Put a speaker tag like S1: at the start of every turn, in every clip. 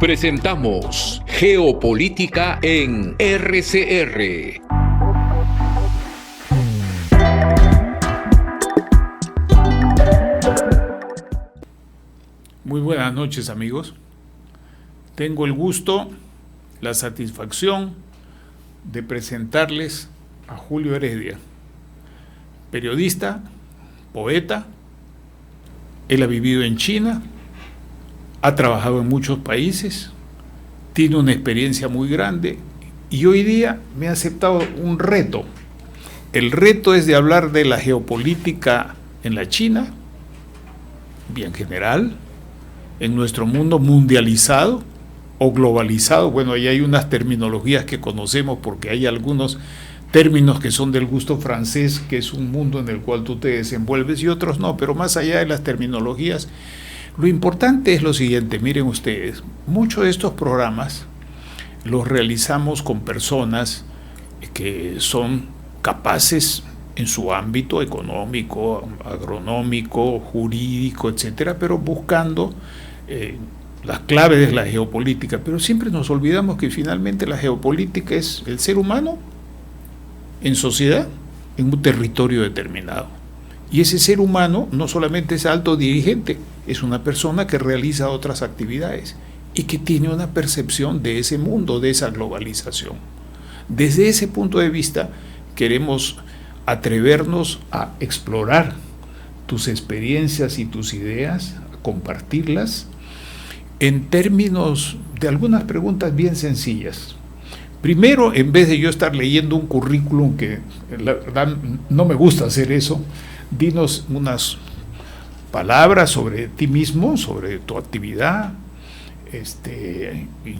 S1: Presentamos Geopolítica en RCR.
S2: Muy buenas noches, amigos. Tengo el gusto, la satisfacción de presentarles a Julio Heredia, periodista, poeta. Él ha vivido en China, ha trabajado en muchos países, tiene una experiencia muy grande y hoy día me ha aceptado un reto. El reto es de hablar de la geopolítica en la China, bien general, en nuestro mundo mundializado o globalizado. Bueno, ahí hay unas terminologías que conocemos porque hay algunos términos que son del gusto francés, que es un mundo en el cual tú te desenvuelves, y otros no, pero más allá de las terminologías, lo importante es lo siguiente. Miren ustedes, muchos de estos programas los realizamos con personas que son capaces en su ámbito económico, agronómico, jurídico, etcétera, pero buscando las claves de la geopolítica. Pero siempre nos olvidamos que finalmente la geopolítica es el ser humano en sociedad, en un territorio determinado. Y ese ser humano no solamente es alto dirigente, es una persona que realiza otras actividades y que tiene una percepción de ese mundo, de esa globalización. Desde ese punto de vista, queremos atrevernos a explorar tus experiencias y tus ideas, a compartirlas en términos de algunas preguntas bien sencillas. Primero, en vez de yo estar leyendo un currículum, que la verdad no me gusta hacer eso, dinos unas palabras sobre ti mismo, sobre tu actividad.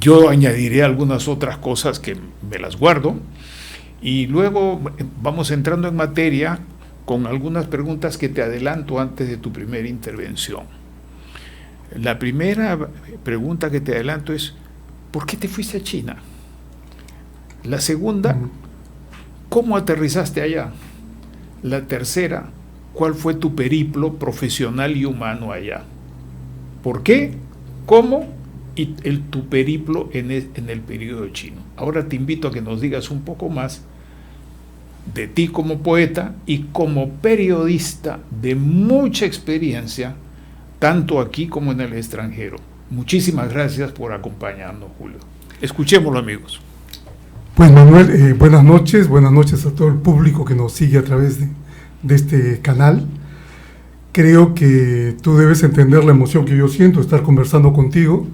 S2: Yo añadiré algunas otras cosas que me las guardo, y luego vamos entrando en materia con algunas preguntas que te adelanto antes de tu primera intervención. La primera pregunta que te adelanto es: ¿por qué te fuiste a China? La segunda, ¿cómo aterrizaste allá? La tercera, ¿cuál fue tu periplo profesional y humano allá? ¿Por qué? ¿Cómo? Y tu periplo en el periodo chino. Ahora te invito a que nos digas un poco más de ti como poeta y como periodista de mucha experiencia, tanto aquí como en el extranjero. Muchísimas gracias por acompañarnos, Julio. Escuchémoslo, amigos.
S3: Pues Manuel, buenas noches a todo el público que nos sigue a través de este canal. Creo que tú debes entender la emoción que yo siento de estar conversando contigo,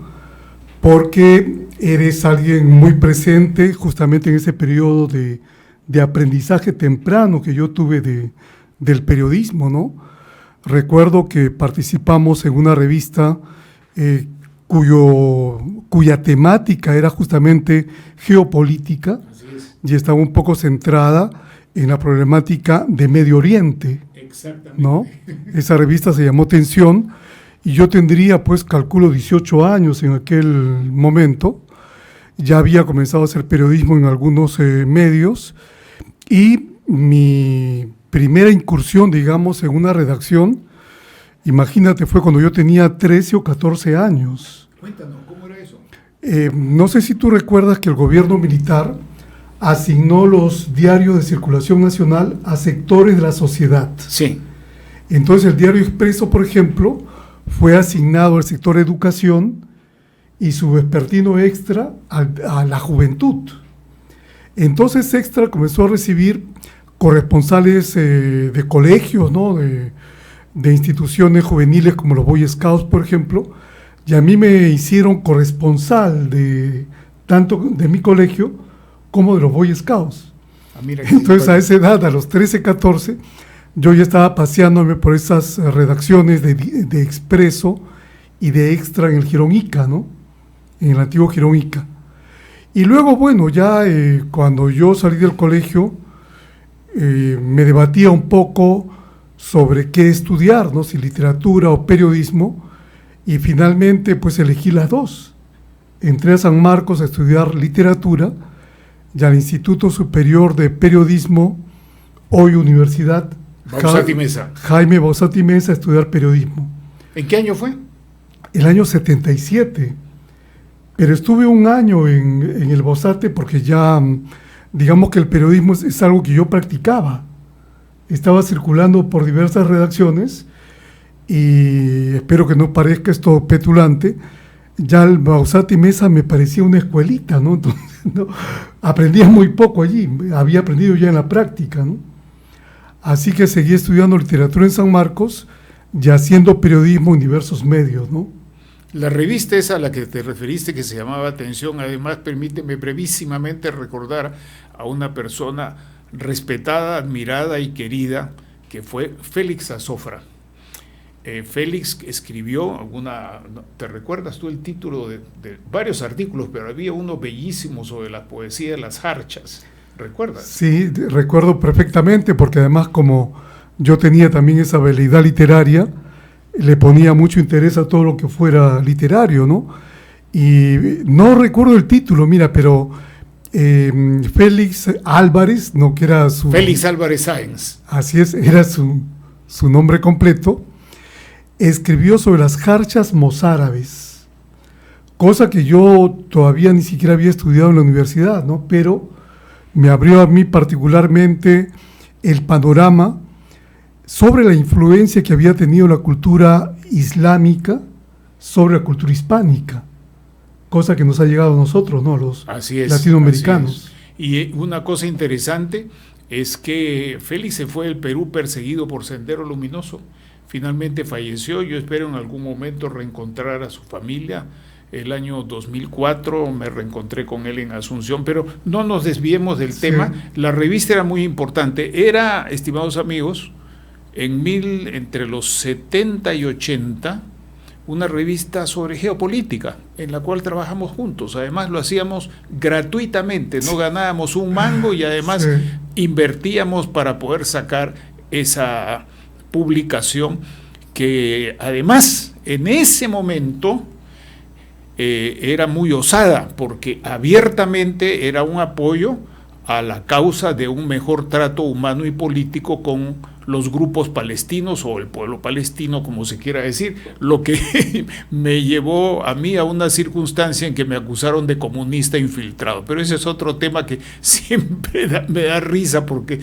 S3: porque eres alguien muy presente justamente en ese periodo de aprendizaje temprano que yo tuve del periodismo, ¿no? Recuerdo que participamos en una revista cuya temática era justamente geopolítica, y estaba un poco centrada en la problemática de Medio Oriente.
S2: Exactamente.
S3: ¿No? Esa revista se llamó Tensión, y yo tendría, pues, calculo 18 años en aquel momento. Ya había comenzado a hacer periodismo en algunos medios, y mi primera incursión, digamos, en una redacción, imagínate, fue cuando yo tenía 13 o 14 años.
S2: Cuéntanos, ¿cómo era eso?
S3: No sé si tú recuerdas que el gobierno militar asignó los diarios de circulación nacional a sectores de la sociedad.
S2: Sí.
S3: Entonces el diario Expreso, por ejemplo, fue asignado al sector educación y su vespertino Extra a la juventud. Entonces Extra comenzó a recibir corresponsales de colegios, ¿no? de instituciones juveniles como los Boy Scouts, por ejemplo, y a mí me hicieron corresponsal tanto de mi colegio como de los Boy Scouts. Entonces a esa edad, a los 13, 14, yo ya estaba paseándome por esas redacciones de Expreso y de Extra en el Jirón Ica, ¿no? En el antiguo Jirón Ica. Y luego, bueno, ya cuando yo salí del colegio, me debatía un poco sobre qué estudiar, ¿no? Si literatura o periodismo, y finalmente pues elegí las dos. Entré a San Marcos a estudiar literatura y al Instituto Superior de Periodismo, hoy Universidad Jaime Bausat y Meza, a estudiar periodismo.
S2: ¿En qué año fue?
S3: El año 77. pero estuve un año en el Bosate porque ya, digamos que el periodismo es algo que yo practicaba. Estaba circulando por diversas redacciones y espero que no parezca esto petulante. Ya el Bausat y Mesa me parecía una escuelita, ¿no? Entonces, ¿no? Aprendía muy poco allí, había aprendido ya en la práctica, ¿no? Así que seguí estudiando literatura en San Marcos y haciendo periodismo en diversos medios, ¿no?
S2: La revista esa a la que te referiste, que se llamaba Atención, además, permíteme brevísimamente recordar a una persona respetada, admirada y querida, que fue Félix Azofra. Félix escribió ¿te recuerdas tú el título de varios artículos? Pero había uno bellísimo sobre la poesía de las jarchas, ¿recuerdas?
S3: Sí, recuerdo perfectamente, porque además como yo tenía también esa habilidad literaria, le ponía mucho interés a todo lo que fuera literario, ¿no? Y no recuerdo el título, mira, pero Félix Álvarez, ¿no? Que era su...
S2: Félix Álvarez Sáenz.
S3: Así es, era su nombre completo. Escribió sobre las jarchas mozárabes, cosa que yo todavía ni siquiera había estudiado en la universidad, ¿no? Pero me abrió a mí particularmente el panorama sobre la influencia que había tenido la cultura islámica sobre la cultura hispánica, cosa que nos ha llegado a nosotros, ¿no? Los latinoamericanos.
S2: Y una cosa interesante es que Félix se fue del Perú perseguido por Sendero Luminoso. Finalmente falleció. Yo espero en algún momento reencontrar a su familia. El año 2004 me reencontré con él en Asunción, pero no nos desviemos del tema. La revista era muy importante. Era, estimados amigos, entre los 70 y 80, una revista sobre geopolítica, en la cual trabajamos juntos. Además lo hacíamos gratuitamente, no ganábamos un mango y además invertíamos para poder sacar esa publicación que además en ese momento era muy osada, porque abiertamente era un apoyo a la causa de un mejor trato humano y político con los grupos palestinos o el pueblo palestino, como se quiera decir, lo que me llevó a mí a una circunstancia en que me acusaron de comunista infiltrado. Pero ese es otro tema que siempre me da risa, porque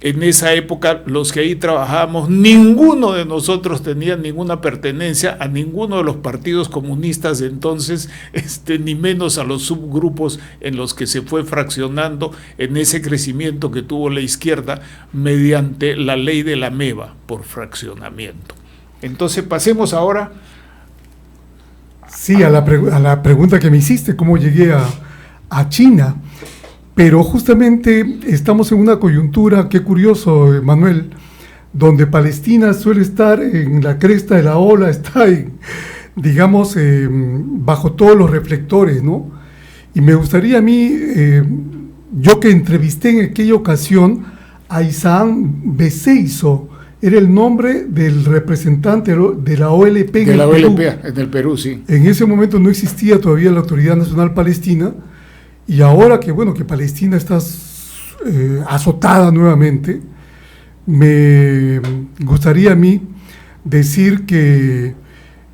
S2: en esa época los que ahí trabajábamos, ninguno de nosotros tenía ninguna pertenencia a ninguno de los partidos comunistas de entonces, ni menos a los subgrupos en los que se fue fraccionando en ese crecimiento que tuvo la izquierda mediante la ley de la ameba por fraccionamiento. Entonces pasemos ahora
S3: a la pregunta que me hiciste, ¿cómo llegué a China? Pero justamente estamos en una coyuntura, qué curioso, Manuel, donde Palestina suele estar en la cresta de la ola, está digamos, bajo todos los reflectores, ¿no? Y me gustaría a mí, yo que entrevisté en aquella ocasión a Isaan Beseiso, era el nombre del representante de la OLP en
S2: el Perú, sí.
S3: En ese momento no existía todavía la Autoridad Nacional Palestina, y ahora que Palestina está azotada nuevamente, me gustaría a mí decir que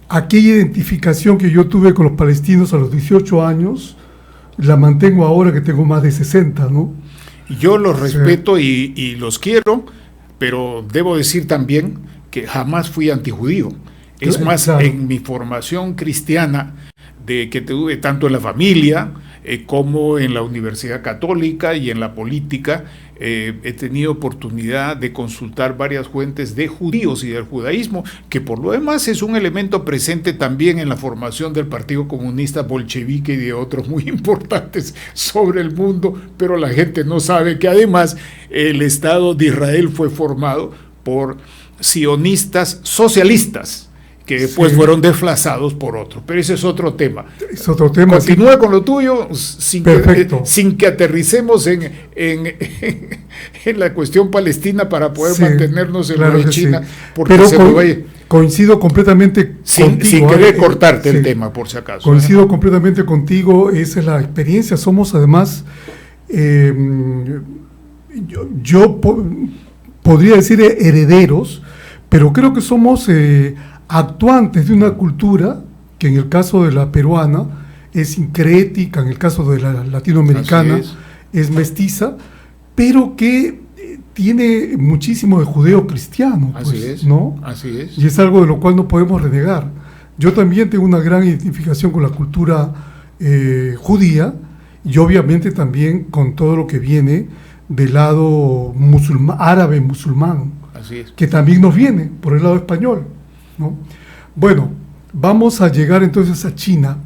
S3: aquella identificación que yo tuve con los palestinos a los 18 años, la mantengo ahora que tengo más de 60, ¿no?
S2: Yo los respeto y los quiero, pero debo decir también que jamás fui antijudío. Es más, en mi formación cristiana, que tuve tanto en la familia como en la Universidad Católica y en la política, he tenido oportunidad de consultar varias fuentes de judíos y del judaísmo, que por lo demás es un elemento presente también en la formación del Partido Comunista Bolchevique y de otros muy importantes sobre el mundo, pero la gente no sabe que además el Estado de Israel fue formado por sionistas socialistas, que después fueron desplazados por otros, pero ese es otro tema.
S3: Es otro tema.
S2: Continúa con lo tuyo sin que aterricemos en la cuestión palestina para poder mantenernos en lo de China, porque
S3: pero coincido completamente
S2: contigo. Sin querer cortarte el tema, por si acaso.
S3: Coincido completamente contigo, esa es la experiencia. Somos además, yo podría decir herederos, pero creo que somos actuantes de una cultura que en el caso de la peruana es sincrética, en el caso de la latinoamericana es mestiza, pero que tiene muchísimo de judeo-cristiano, pues,
S2: Así es,
S3: ¿no?
S2: así es.
S3: Y es algo de lo cual no podemos renegar. Yo también tengo una gran identificación con la cultura judía, y obviamente también con todo lo que viene del lado árabe musulmán,
S2: Así es.
S3: que también nos viene por el lado español, ¿no? Bueno, vamos a llegar entonces a China.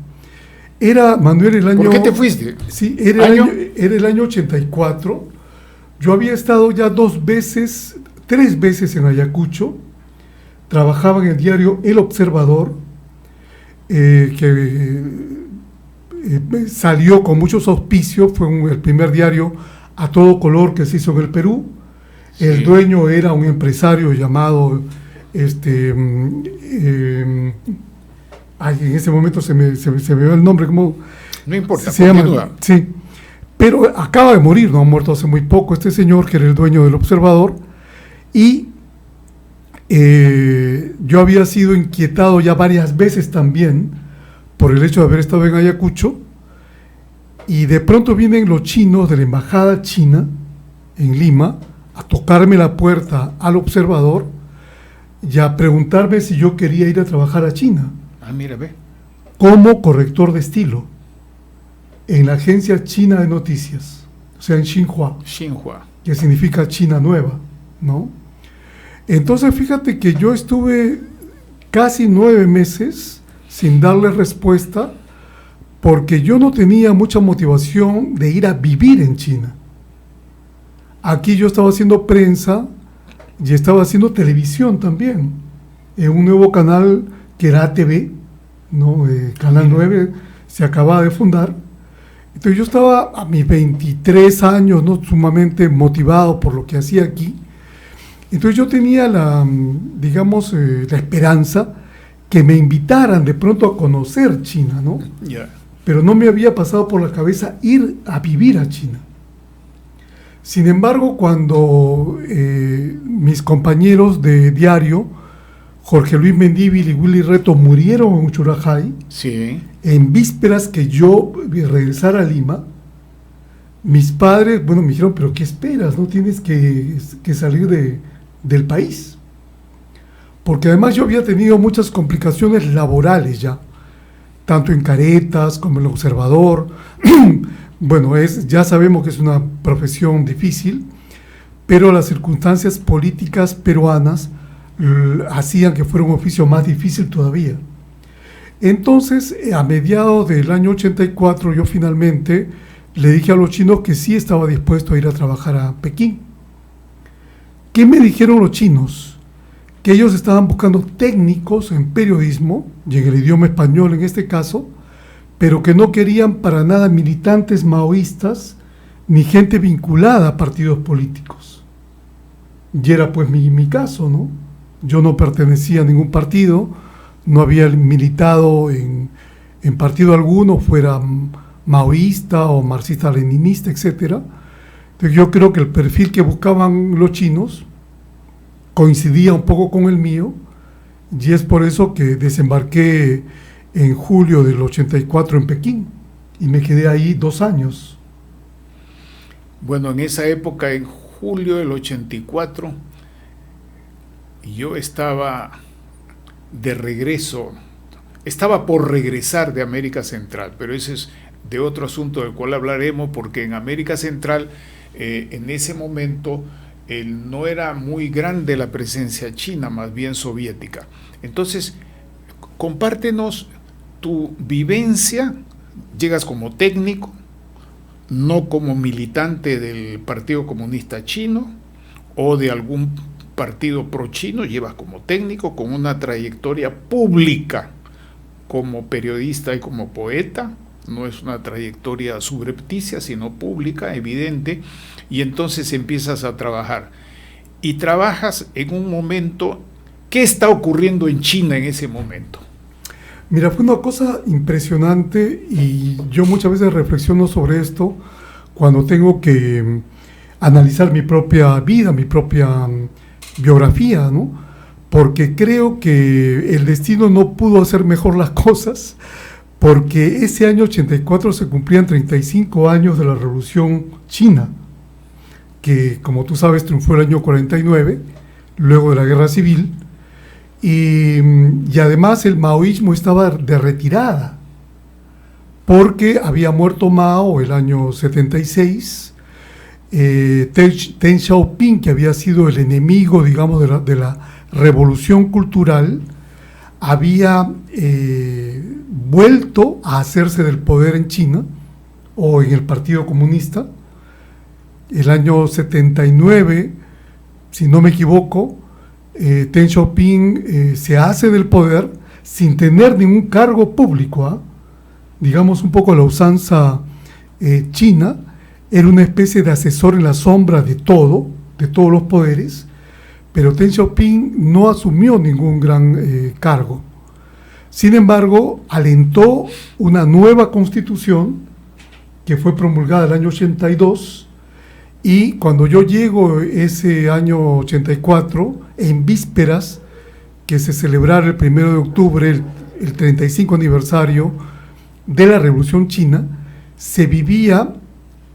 S3: Era, Manuel, el año...
S2: ¿Por qué te fuiste?
S3: Sí, era el año 84. Yo había estado ya 3 veces en Ayacucho. Trabajaba en el diario El Observador, que salió con muchos auspicios. Fue el primer diario a todo color que se hizo en el Perú. Sí. El dueño era un empresario llamado... en ese momento se me dio el nombre, como
S2: no importa,
S3: se llama, sí, pero acaba de morir, no ha muerto hace muy poco este señor que era el dueño del Observador, y yo había sido inquietado ya varias veces también por el hecho de haber estado en Ayacucho, y de pronto vienen los chinos de la embajada china en Lima a tocarme la puerta al Observador y a preguntarme si yo quería ir a trabajar a China.
S2: Mira, ve.
S3: Como corrector de estilo en la agencia china de noticias, o sea, en Xinhua, que significa China Nueva, ¿no? Entonces, fíjate que yo estuve casi 9 meses sin darle respuesta porque yo no tenía mucha motivación de ir a vivir en China. Aquí yo estaba haciendo prensa y estaba haciendo televisión también, en un nuevo canal que era ATV, ¿no? Canal 9 se acababa de fundar. Entonces yo estaba a mis 23 años, ¿no? Sumamente motivado por lo que hacía aquí. Entonces yo tenía la esperanza que me invitaran de pronto a conocer China, ¿no?
S2: Yeah.
S3: Pero no me había pasado por la cabeza ir a vivir a China. Sin embargo, cuando mis compañeros de diario, Jorge Luis Mendívil y Willy Reto, murieron en Uchurajay,
S2: sí,
S3: en vísperas que yo regresara a Lima, mis padres, me dijeron, pero ¿qué esperas? No tienes que salir del país. Porque además yo había tenido muchas complicaciones laborales ya, tanto en Caretas como en El Observador. Ya sabemos que es una profesión difícil, pero las circunstancias políticas peruanas hacían que fuera un oficio más difícil todavía. Entonces, a mediados del año 84, yo finalmente le dije a los chinos que sí estaba dispuesto a ir a trabajar a Pekín. ¿Qué me dijeron los chinos? Que ellos estaban buscando técnicos en periodismo, y en el idioma español en este caso, pero que no querían para nada militantes maoístas ni gente vinculada a partidos políticos. Y era pues mi caso, ¿no? Yo no pertenecía a ningún partido, no había militado en partido alguno, fuera maoísta o marxista-leninista, etc. Entonces yo creo que el perfil que buscaban los chinos coincidía un poco con el mío, y es por eso que desembarqué en julio del 84 en Pekín, y me quedé ahí 2 años.
S2: Bueno, en esa época, en julio del 84, yo estaba de regreso, estaba por regresar de América Central, pero ese es de otro asunto del cual hablaremos, porque en América Central, en ese momento, no era muy grande la presencia china, más bien soviética. Entonces, compártenos tu vivencia. Llegas como técnico, no como militante del Partido Comunista Chino o de algún partido pro-chino, llevas como técnico con una trayectoria pública como periodista y como poeta. No es una trayectoria subrepticia, sino pública, evidente, y entonces empiezas a trabajar. Y trabajas en un momento. ¿Qué está ocurriendo en China en ese momento?
S3: Mira, fue una cosa impresionante, y yo muchas veces reflexiono sobre esto cuando tengo que analizar mi propia vida, mi propia biografía, ¿no? Porque creo que el destino no pudo hacer mejor las cosas, porque ese año 84 se cumplían 35 años de la Revolución China, que como tú sabes triunfó el año 49, luego de la Guerra Civil, y además el maoísmo estaba de retirada, porque había muerto Mao el año 76, Deng Xiaoping, que había sido el enemigo, digamos, de la revolución cultural, había vuelto a hacerse del poder en China, o en el Partido Comunista. El año 79, si no me equivoco, Deng Xiaoping se hace del poder sin tener ningún cargo público, digamos un poco la usanza china, era una especie de asesor en la sombra de todos los poderes, pero Deng Xiaoping no asumió ningún gran cargo. Sin embargo, alentó una nueva constitución que fue promulgada el año 82, y cuando yo llego ese año 84, en vísperas que se celebrara el 1 de octubre, el 35 aniversario de la Revolución China, se vivía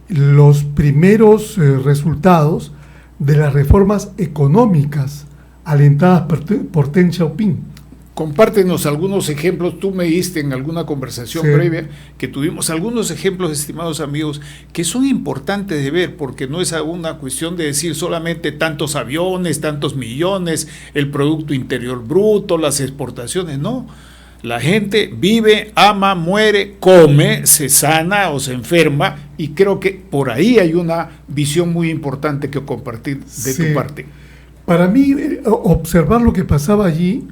S3: los primeros resultados de las reformas económicas alentadas por Deng Xiaoping.
S2: Compártenos algunos ejemplos. Tú me diste en alguna conversación previa que tuvimos algunos ejemplos, estimados amigos, que son importantes de ver, porque no es una cuestión de decir solamente tantos aviones, tantos millones, el Producto Interior Bruto, las exportaciones, no. La gente vive, ama, muere, come, se sana o se enferma, y creo que por ahí hay una visión muy importante que compartir de tu parte.
S3: Para mí, observar lo que pasaba allí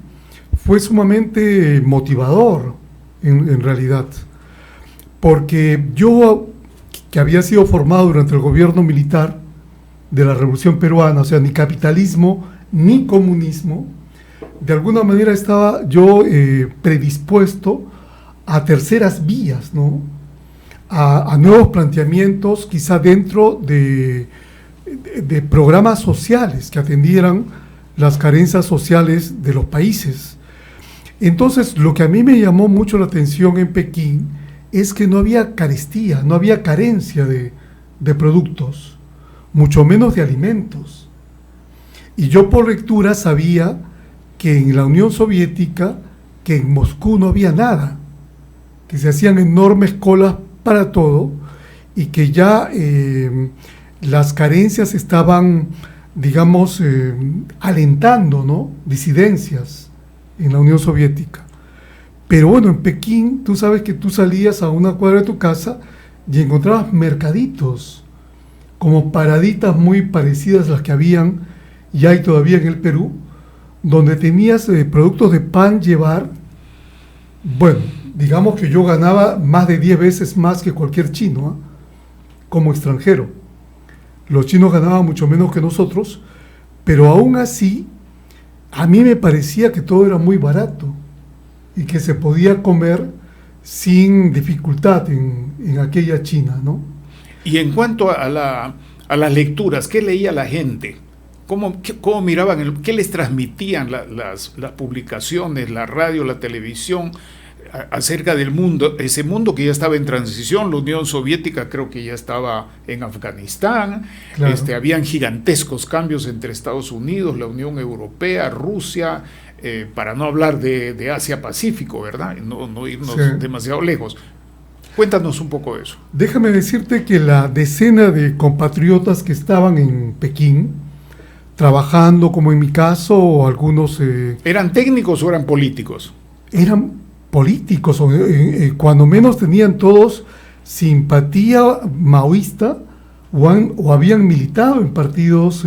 S3: fue sumamente motivador, en realidad, porque yo, que había sido formado durante el gobierno militar de la Revolución Peruana, o sea, ni capitalismo ni comunismo, de alguna manera estaba yo predispuesto a terceras vías, ¿no? A nuevos planteamientos, quizá dentro de programas sociales que atendieran las carencias sociales de los países. Entonces, lo que a mí me llamó mucho la atención en Pekín es que no había carestía, no había carencia de productos, mucho menos de alimentos. Y yo por lectura sabía que en la Unión Soviética, que en Moscú no había nada, que se hacían enormes colas para todo, y que ya las carencias estaban, digamos, alentando, ¿no?, disidencias en la Unión Soviética. Pero bueno, en Pekín, tú sabes que tú salías a una cuadra de tu casa y encontrabas mercaditos, como paraditas muy parecidas a las que habían y hay todavía en el Perú, donde tenías productos de pan llevar. Bueno, digamos que yo ganaba más de 10 veces más que cualquier chino, como extranjero. Los chinos ganaban mucho menos que nosotros, pero aún así, a mí me parecía que todo era muy barato y que se podía comer sin dificultad en aquella China, ¿no?
S2: Y en cuanto a las lecturas, ¿qué leía la gente? ¿Cómo miraban, qué les transmitían las publicaciones, la radio, la televisión acerca del mundo, ese mundo que ya estaba en transición? La Unión Soviética creo que ya estaba en Afganistán, claro. Habían gigantescos cambios entre Estados Unidos, la Unión Europea, Rusia, para no hablar de Asia-Pacífico, ¿verdad? No irnos demasiado lejos. Cuéntanos un poco de eso.
S3: Déjame decirte que la decena de compatriotas que estaban en Pekín, trabajando, como en mi caso, o algunos...
S2: ¿Eran técnicos o eran políticos?
S3: Eran políticos, cuando menos tenían todos simpatía maoísta o habían militado en partidos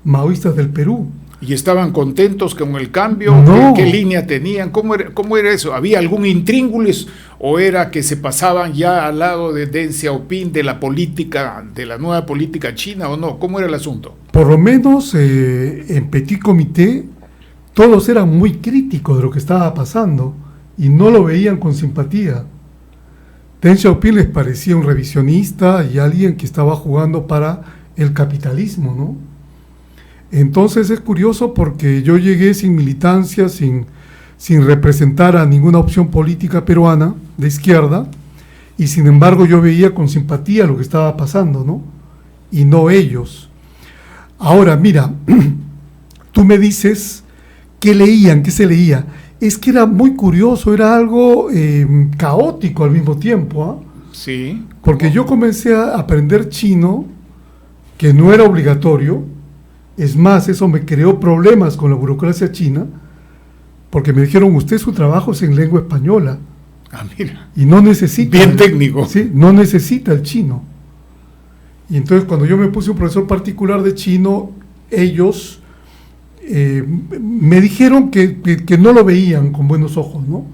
S3: maoístas del Perú.
S2: ¿Y estaban contentos con el cambio?
S3: No.
S2: ¿Qué línea tenían? ¿Cómo era eso? ¿Había algún intríngulis o era que se pasaban ya al lado de Deng Xiaoping, de la política, de la nueva política china, o no? ¿Cómo era el asunto?
S3: Por lo menos en Petit Comité todos eran muy críticos de lo que estaba pasando y no lo veían con simpatía. Deng Xiaoping les parecía un revisionista y alguien que estaba jugando para el capitalismo, ¿no? Entonces es curioso porque yo llegué sin militancia, sin sin representar a ninguna opción política peruana de izquierda, y sin embargo yo veía con simpatía lo que estaba pasando, ¿no? Y no ellos. Ahora, mira, tú me dices qué leían, qué se leía. Es que era muy curioso, era algo caótico al mismo tiempo, ¿ah?
S2: Sí.
S3: Porque yo comencé a aprender chino, que no era obligatorio. Es más, eso me creó problemas con la burocracia china, porque me dijeron, usted su trabajo es en lengua española.
S2: Ah, mira.
S3: Y no necesita.
S2: Bien técnico.
S3: Sí, no necesita el chino. Y entonces cuando yo me puse un profesor particular de chino, ellos me dijeron que no lo veían con buenos ojos, ¿no?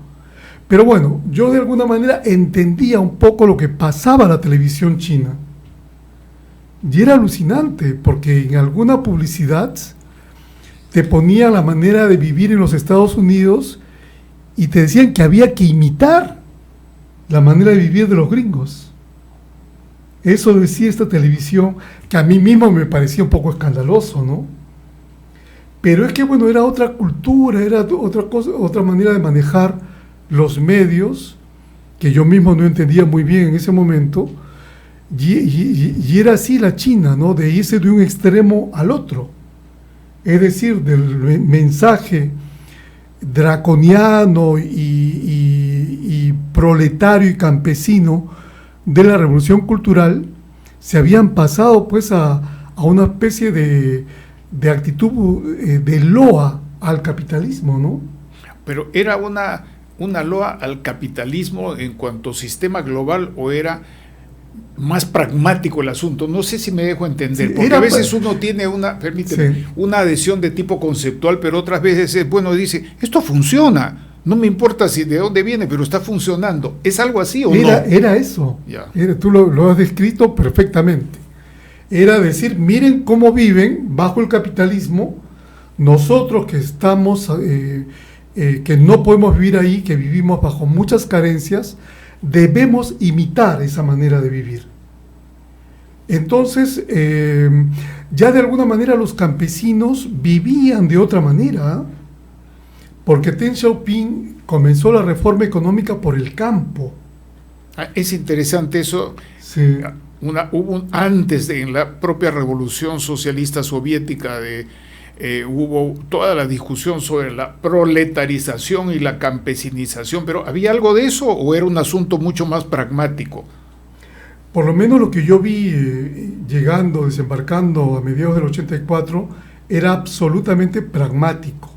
S3: Pero bueno, yo de alguna manera entendía un poco lo que pasaba en la televisión china. Y era alucinante, porque en alguna publicidad te ponían la manera de vivir en los Estados Unidos y te decían que había que imitar la manera de vivir de los gringos. Eso decía esta televisión, que a mí mismo me parecía un poco escandaloso, ¿no? Pero es que, bueno, era otra cultura, era otra cosa, otra manera de manejar los medios, que yo mismo no entendía muy bien en ese momento, y era así la China, ¿no? De irse de un extremo al otro. Es decir, del mensaje draconiano y proletario y campesino de la revolución cultural, se habían pasado pues a una especie de actitud de loa al capitalismo, ¿no?
S2: Pero ¿era una loa al capitalismo en cuanto a sistema global o era más pragmático el asunto? No sé si me dejo entender,
S3: Sí,
S2: porque a veces uno tiene permíteme,
S3: Sí.
S2: una adhesión de tipo conceptual, pero otras veces es bueno, dice, esto funciona, no me importa si de dónde viene, pero está funcionando. ¿Es algo así o no?
S3: Era eso.
S2: Ya.
S3: Tú lo has descrito perfectamente. Era decir, miren cómo viven bajo el capitalismo, nosotros que estamos, que no podemos vivir ahí, que vivimos bajo muchas carencias, debemos imitar esa manera de vivir. Entonces, ya de alguna manera los campesinos vivían de otra manera, porque Deng Xiaoping comenzó la reforma económica por el campo.
S2: Es interesante eso.
S3: Sí.
S2: Antes en la propia revolución socialista soviética hubo toda la discusión sobre la proletarización y la campesinización, pero ¿había algo de eso o era un asunto mucho más pragmático?
S3: Por lo menos lo que yo vi desembarcando a mediados del 84, era absolutamente pragmático.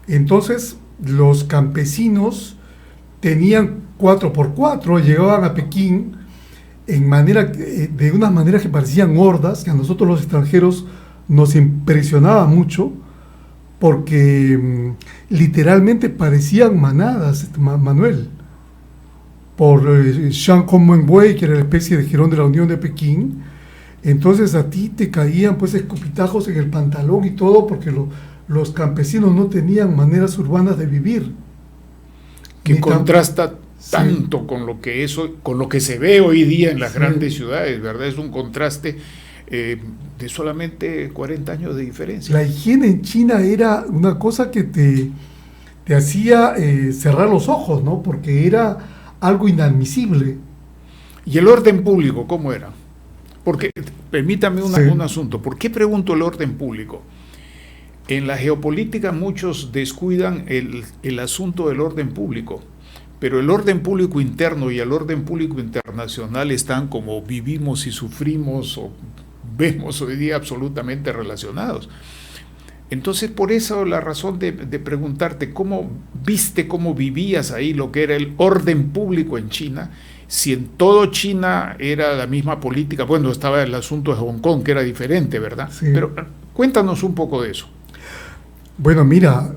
S3: Entonces, los campesinos tenían 4x4, llegaban a Pekín de unas maneras que parecían hordas, que a nosotros los extranjeros nos impresionaba mucho, porque literalmente parecían manadas, Manuel, por Chiang Kai-shek, que era la especie de jirón de la Unión de Pekín. Entonces a ti te caían pues escupitajos en el pantalón y todo, porque los campesinos no tenían maneras urbanas de vivir.
S2: Que contrasta
S3: Sí.
S2: tanto con lo que se ve hoy día en las
S3: Sí.
S2: grandes ciudades, ¿verdad? Es un contraste de solamente 40 años de diferencia.
S3: La higiene en China era una cosa que te hacía cerrar los ojos, ¿no? Porque era algo inadmisible.
S2: ¿Y el orden público cómo era? Porque, permítame
S3: Sí.
S2: un asunto, ¿por qué pregunto el orden público? En la geopolítica muchos descuidan el asunto del orden público, pero el orden público interno y el orden público internacional están, como vivimos y sufrimos o vemos hoy día, absolutamente relacionados. Entonces, por eso la razón de preguntarte cómo vivías ahí lo que era el orden público en China, si en todo China era la misma política. Bueno, estaba el asunto de Hong Kong, que era diferente, ¿verdad?
S3: Sí.
S2: Pero cuéntanos un poco de eso.
S3: Bueno, mira,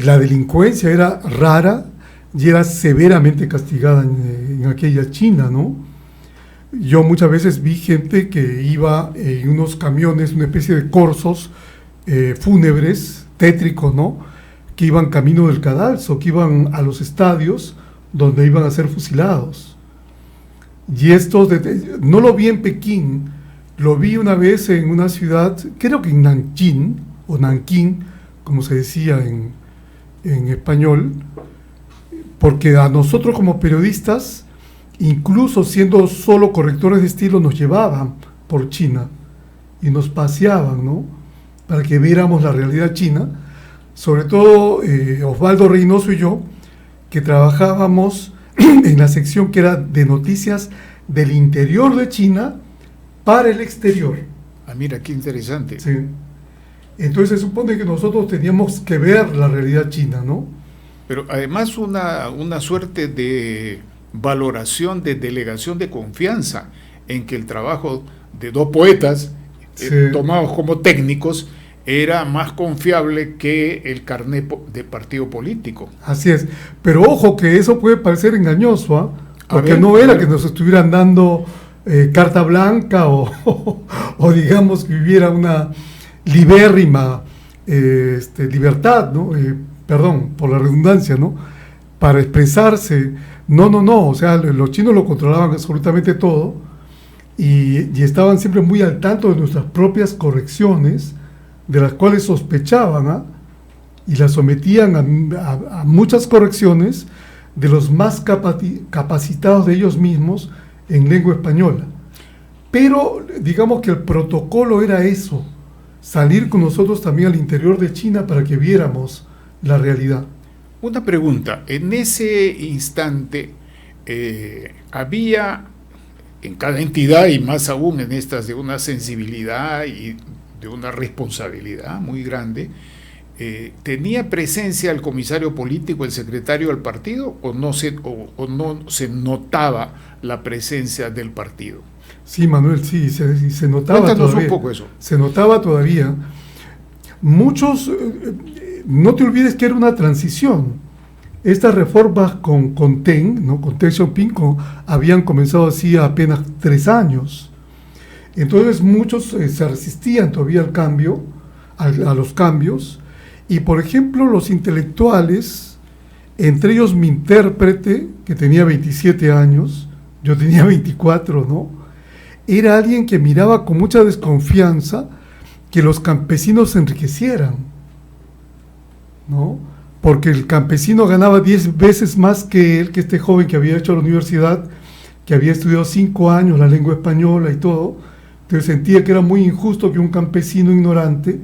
S3: la delincuencia era rara y era severamente castigada en aquella China, ¿no? Yo muchas veces vi gente que iba en unos camiones, una especie de corsos fúnebres, tétricos, ¿no? Que iban camino del cadalso, que iban a los estadios donde iban a ser fusilados. Y no lo vi en Pekín, lo vi una vez en una ciudad, creo que en Nanjing, o Nankín, como se decía en español, porque a nosotros como periodistas, incluso siendo solo correctores de estilo, nos llevaban por China y nos paseaban, ¿no? Para que viéramos la realidad china, sobre todo Osvaldo Reynoso y yo, que trabajábamos en la sección que era de noticias del interior de China para el exterior.
S2: Ah, mira, qué interesante.
S3: Sí. Entonces se supone que nosotros teníamos que ver la realidad china, ¿no?
S2: Pero además una suerte de valoración, de delegación de confianza en que el trabajo de dos poetas,
S3: Sí.
S2: tomados como técnicos, era más confiable que el carnet de partido político.
S3: Así es. Pero ojo que eso puede parecer engañoso, ¿ah? Porque
S2: ver,
S3: no era
S2: a ver.
S3: que nos estuvieran dando carta blanca o digamos que hubiera una libérrima libertad, ¿no? Perdón, por la redundancia, ¿no? Para expresarse. No. O sea, los chinos lo controlaban absolutamente todo y estaban siempre muy al tanto de nuestras propias correcciones, de las cuales sospechaban, ¿ah? Y las sometían a muchas correcciones de los más capacitados de ellos mismos en lengua española. Pero digamos que el protocolo era eso, salir con nosotros también al interior de China para que viéramos la realidad.
S2: Una pregunta, en ese instante había en cada entidad, y más aún en estas, de una sensibilidad y de una responsabilidad muy grande, ¿tenía presencia el comisario político, el secretario del partido, o no se notaba la presencia del partido?
S3: Sí, Manuel, sí, se notaba.
S2: Cuéntanos
S3: todavía,
S2: un poco eso.
S3: Se notaba todavía. Muchos, no te olvides que era una transición. Estas reformas con Teng, ¿no? Con Deng Xiaoping, habían comenzado así apenas 3 años. Entonces muchos se resistían todavía al cambio, a los cambios. Y por ejemplo, los intelectuales, entre ellos mi intérprete, que tenía 27 años, yo tenía 24, ¿no? Era alguien que miraba con mucha desconfianza que los campesinos se enriquecieran, ¿no? Porque el campesino ganaba 10 veces más que él, que este joven que había hecho la universidad, que había estudiado 5 años la lengua española y todo. Entonces sentía que era muy injusto que un campesino ignorante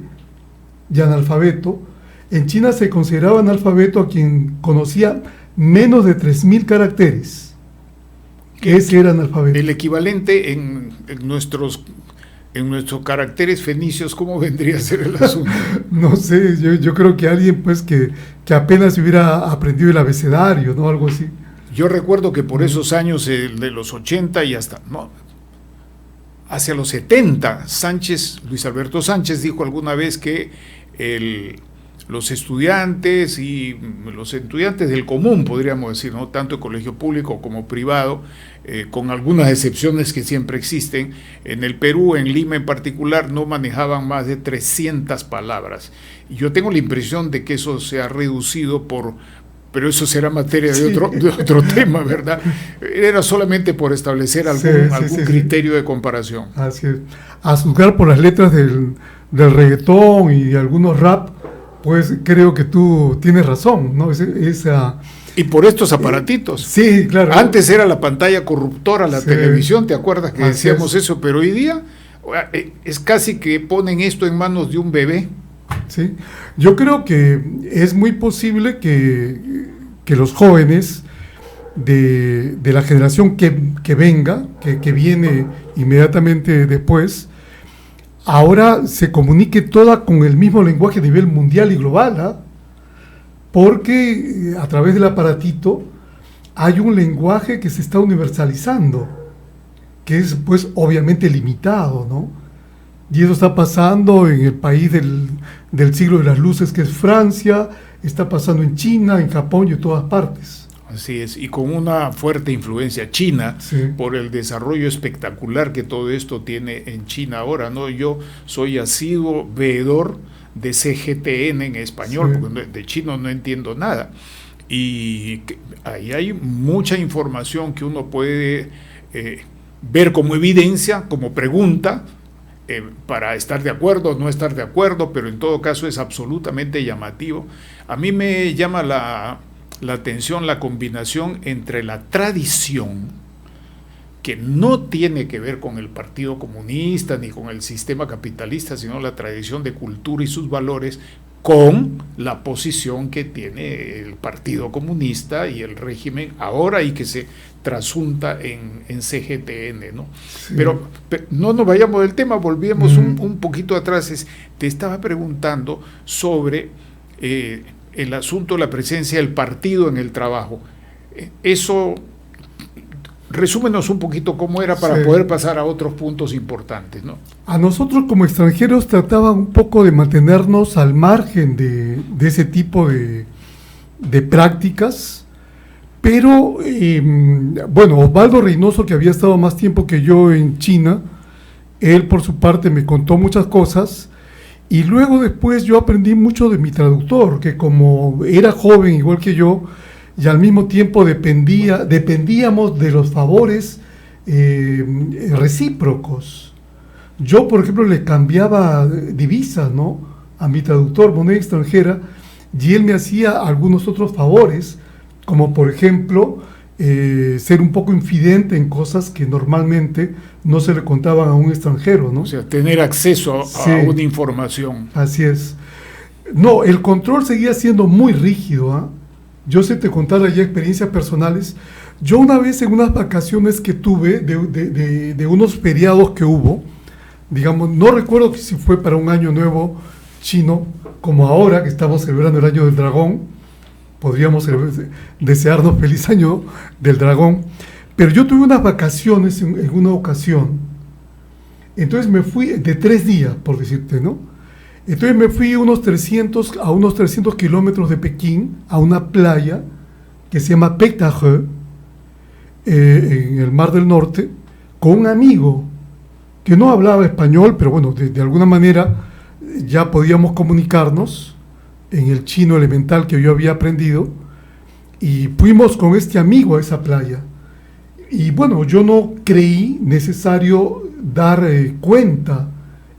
S3: y analfabeto, en China se consideraba analfabeto a quien conocía menos de 3.000 caracteres. Ese era analfabeto.
S2: El equivalente en nuestros caracteres fenicios, ¿cómo vendría a ser el asunto?
S3: No sé, yo creo que alguien pues que apenas hubiera aprendido el abecedario, ¿no? Algo así.
S2: Yo recuerdo que por esos años de los 80 y hasta hacia los 70, Luis Alberto Sánchez dijo alguna vez que los estudiantes del común, podríamos decir, no tanto el colegio público como privado, con algunas excepciones que siempre existen, en el Perú, en Lima en particular, no manejaban más de 300 palabras. Y yo tengo la impresión de que eso se ha reducido pero eso será materia de otro tema, ¿verdad? Era solamente por establecer algún criterio de comparación.
S3: Así es. A juzgar por las letras del reggaetón y de algunos rap, pues creo que tú tienes razón, ¿no?
S2: Y por estos aparatitos.
S3: Sí, claro.
S2: Antes era la pantalla corruptora, la televisión, ¿te acuerdas que decíamos eso? Pero hoy día es casi que ponen esto en manos de un bebé.
S3: Sí, yo creo que es muy posible que los jóvenes de la generación que venga, que viene inmediatamente después, ahora se comunique toda con el mismo lenguaje a nivel mundial y global, ¿ah? Porque a través del aparatito hay un lenguaje que se está universalizando, que es pues obviamente limitado, ¿no? Y eso está pasando en el país del siglo de las luces, que es Francia, está pasando en China, en Japón y en todas partes.
S2: Así es, y con una fuerte influencia china,
S3: Sí.
S2: por el desarrollo espectacular que todo esto tiene en China ahora, ¿no? Yo soy asiduo veedor de CGTN en español,
S3: Sí.
S2: porque de chino no entiendo nada. Y ahí hay mucha información que uno puede ver como evidencia, como pregunta, para estar de acuerdo o no estar de acuerdo, pero en todo caso es absolutamente llamativo. A mí me llama la atención la combinación entre la tradición, que no tiene que ver con el Partido Comunista ni con el sistema capitalista, sino la tradición de cultura y sus valores, con la posición que tiene el Partido Comunista y el régimen ahora y que se trasunta en CGTN, ¿no? Sí. Pero no nos vayamos del tema, volvíamos un poquito atrás. Te estaba preguntando sobre el asunto de la presencia del partido en el trabajo. Eso, resúmenos un poquito cómo era para poder pasar a otros puntos importantes, ¿no?
S3: A nosotros como extranjeros trataban un poco de mantenernos al margen de ese tipo de prácticas, pero bueno, Osvaldo Reynoso, que había estado más tiempo que yo en China, él por su parte me contó muchas cosas, y luego después yo aprendí mucho de mi traductor, que como era joven igual que yo, y al mismo tiempo dependíamos de los favores recíprocos. Yo, por ejemplo, le cambiaba divisas, ¿no?, a mi traductor, moneda extranjera, y él me hacía algunos otros favores, como por ejemplo, ser un poco infidente en cosas que normalmente no se le contaban a un extranjero, ¿no?
S2: O sea, tener acceso a una información.
S3: Así es. No, el control seguía siendo muy rígido, ¿ah? Yo sé te contara ya experiencias personales. Yo una vez en unas vacaciones que tuve de unos feriados que hubo, digamos, no recuerdo si fue para un año nuevo chino, como ahora que estamos celebrando el año del dragón, podríamos desearnos feliz año del dragón, pero yo tuve unas vacaciones en una ocasión, entonces me fui de 3 días, por decirte, ¿no? Entonces me fui a unos 300 kilómetros de Pekín, a una playa que se llama Pétage, en el Mar del Norte, con un amigo que no hablaba español, pero bueno, de alguna manera ya podíamos comunicarnos en el chino elemental que yo había aprendido, y fuimos con este amigo a esa playa. Y bueno, yo no creí necesario dar cuenta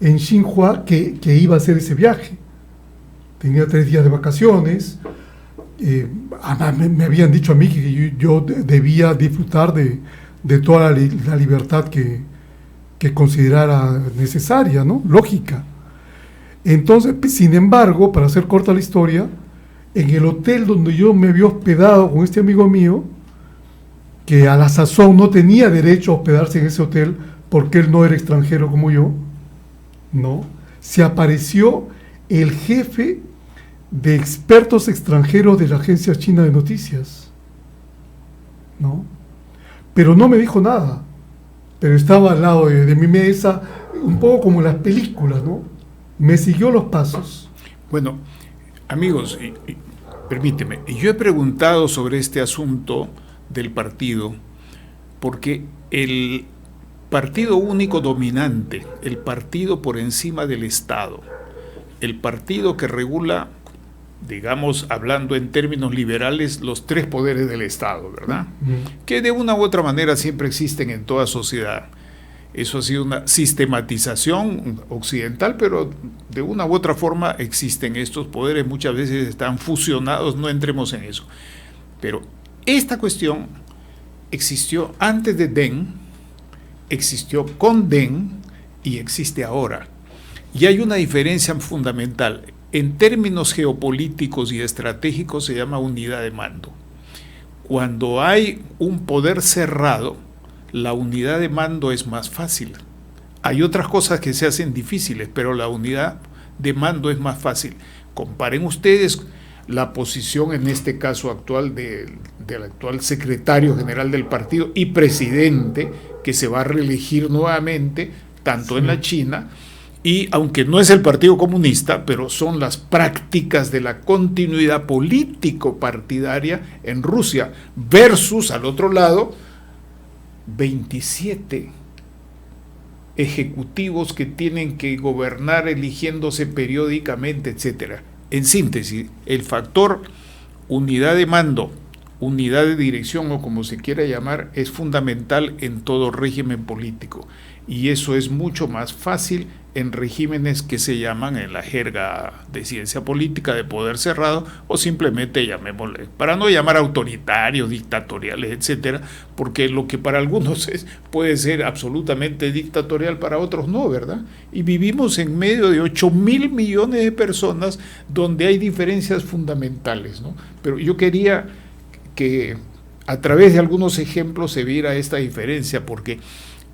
S3: en Xinhua que iba a hacer ese viaje. Tenía 3 días de vacaciones, me habían dicho a mí que yo debía disfrutar de toda la libertad que considerara necesaria, ¿no?, lógica. Entonces, sin embargo, para hacer corta la historia, en el hotel donde yo me había hospedado con este amigo mío, que a la sazón no tenía derecho a hospedarse en ese hotel porque él no era extranjero como yo, ¿no?, se apareció el jefe de expertos extranjeros de la agencia china de noticias, ¿no? Pero no me dijo nada, pero estaba al lado de mi mesa, un poco como en las películas, ¿no? Me siguió los pasos.
S2: Bueno, amigos, permíteme, yo he preguntado sobre este asunto del partido, porque el partido único dominante, el partido por encima del Estado, el partido que regula, digamos, hablando en términos liberales, los 3 poderes del Estado, ¿verdad? Que de una u otra manera siempre existen en toda sociedad. Eso ha sido una sistematización occidental, pero de una u otra forma existen estos poderes, muchas veces están fusionados, no entremos en eso. Pero esta cuestión existió antes de Deng, existió con Deng y existe ahora. Y hay una diferencia fundamental. En términos geopolíticos y estratégicos se llama unidad de mando. Cuando hay un poder cerrado, la unidad de mando es más fácil. Hay otras cosas que se hacen difíciles, pero la unidad de mando es más fácil. Comparen ustedes la posición en este caso actual del actual secretario general del partido y presidente, que se va a reelegir nuevamente, tanto en la China, y aunque no es el Partido Comunista, pero son las prácticas de la continuidad político-partidaria en Rusia, versus al otro lado 27 ejecutivos que tienen que gobernar eligiéndose periódicamente, etcétera. En síntesis, el factor unidad de mando unidad de dirección o como se quiera llamar, es fundamental en todo régimen político. Y eso es mucho más fácil en regímenes que se llaman, en la jerga de ciencia política, de poder cerrado, o simplemente llamémosle, para no llamar autoritarios, dictatoriales, etcétera, porque lo que para algunos puede ser absolutamente dictatorial, para otros no, ¿verdad? Y vivimos en medio de 8.000 millones de personas donde hay diferencias fundamentales, ¿no? Pero yo quería que a través de algunos ejemplos se viera esta diferencia, porque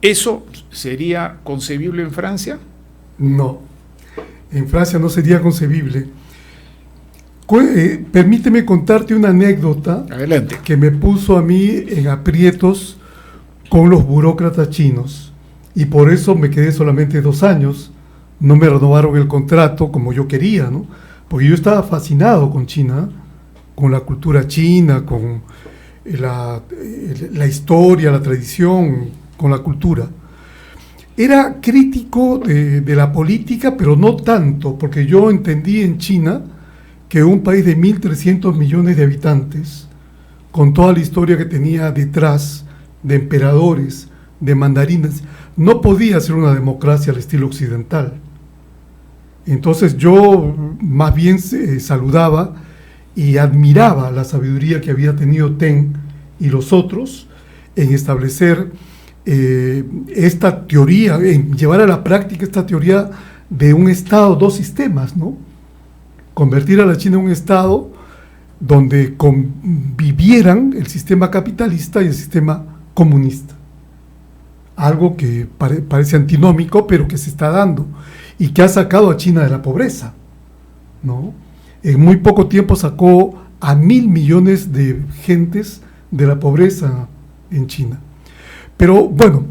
S2: ¿eso sería concebible en Francia?
S3: No, en Francia no sería concebible. Permíteme contarte una anécdota.
S2: Adelante.
S3: Que me puso a mí en aprietos con los burócratas chinos, y por eso me quedé solamente 2 años. No me renovaron el contrato como yo quería, ¿no? Porque yo estaba fascinado con China, con la cultura china, con la historia, la tradición, con la cultura. Era crítico de la política, pero no tanto, porque yo entendí en China que un país de 1.300 millones de habitantes, con toda la historia que tenía detrás, de emperadores, de mandarines, no podía ser una democracia al estilo occidental. Entonces yo más bien saludaba y admiraba la sabiduría que había tenido Deng y los otros en establecer esta teoría, en llevar a la práctica esta teoría de un Estado, 2 sistemas, ¿no? Convertir a la China en un Estado donde convivieran el sistema capitalista y el sistema comunista. Algo que parece antinómico, pero que se está dando y que ha sacado a China de la pobreza, ¿no? En muy poco tiempo sacó a 1.000 millones de gentes de la pobreza en China. Pero bueno,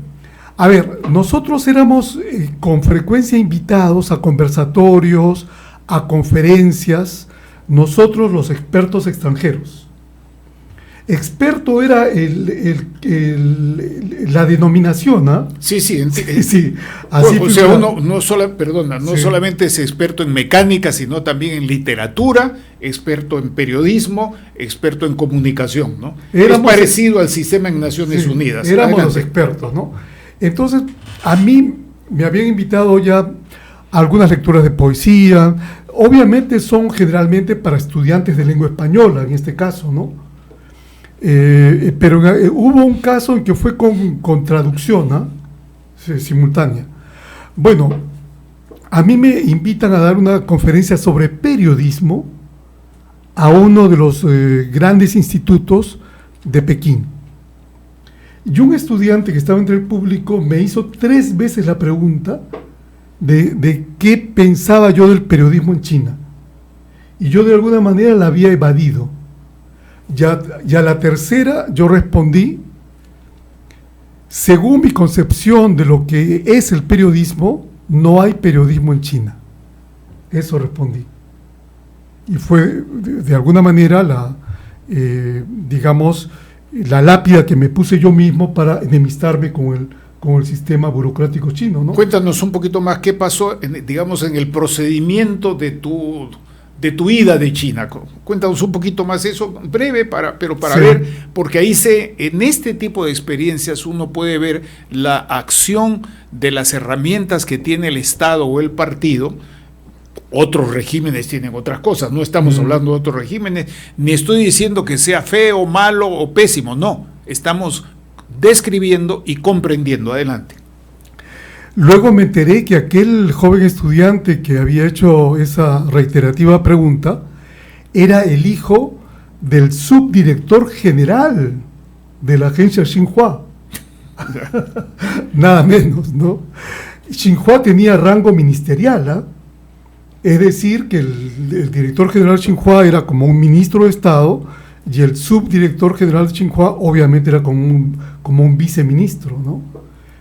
S3: a ver, nosotros éramos con frecuencia invitados a conversatorios, a conferencias, nosotros los expertos extranjeros. Experto era la denominación, ¿ah?
S2: Sí, sí,
S3: sí. Así
S2: o sea, uno no solamente es experto en mecánica, sino también en literatura, experto en periodismo, experto en comunicación, ¿no? Es parecido al sistema en Naciones Unidas.
S3: Éramos adelante los expertos, ¿no? Entonces, a mí me habían invitado ya a algunas lecturas de poesía. Obviamente son generalmente para estudiantes de lengua española, en este caso, ¿no? Pero hubo un caso en que fue con traducción, ¿no? Simultánea. Bueno, a mí me invitan a dar una conferencia sobre periodismo a uno de los grandes institutos de Pekín. Y un estudiante que estaba entre el público me hizo 3 veces la pregunta de qué pensaba yo del periodismo en China. Y yo de alguna manera la había evadido. Ya la tercera yo respondí, según mi concepción de lo que es el periodismo, no hay periodismo en China. Eso respondí. Y fue de alguna manera digamos, la lápida que me puse yo mismo para enemistarme con el sistema burocrático chino, ¿no?
S2: Cuéntanos un poquito más qué pasó, digamos, en el procedimiento de tu ida de China. Cuéntanos un poquito más eso, breve, pero para ver, porque ahí en este tipo de experiencias uno puede ver la acción de las herramientas que tiene el Estado o el partido. Otros regímenes tienen otras cosas, no estamos hablando de otros regímenes, ni estoy diciendo que sea feo, malo o pésimo, no, estamos describiendo y comprendiendo. Adelante.
S3: Luego me enteré que aquel joven estudiante que había hecho esa reiterativa pregunta era el hijo del subdirector general de la agencia Xinhua. Nada menos, ¿no? Xinhua tenía rango ministerial, ¿eh? Es decir, que el director general Xinhua era como un ministro de Estado y el subdirector general Xinhua obviamente era como un viceministro, ¿no?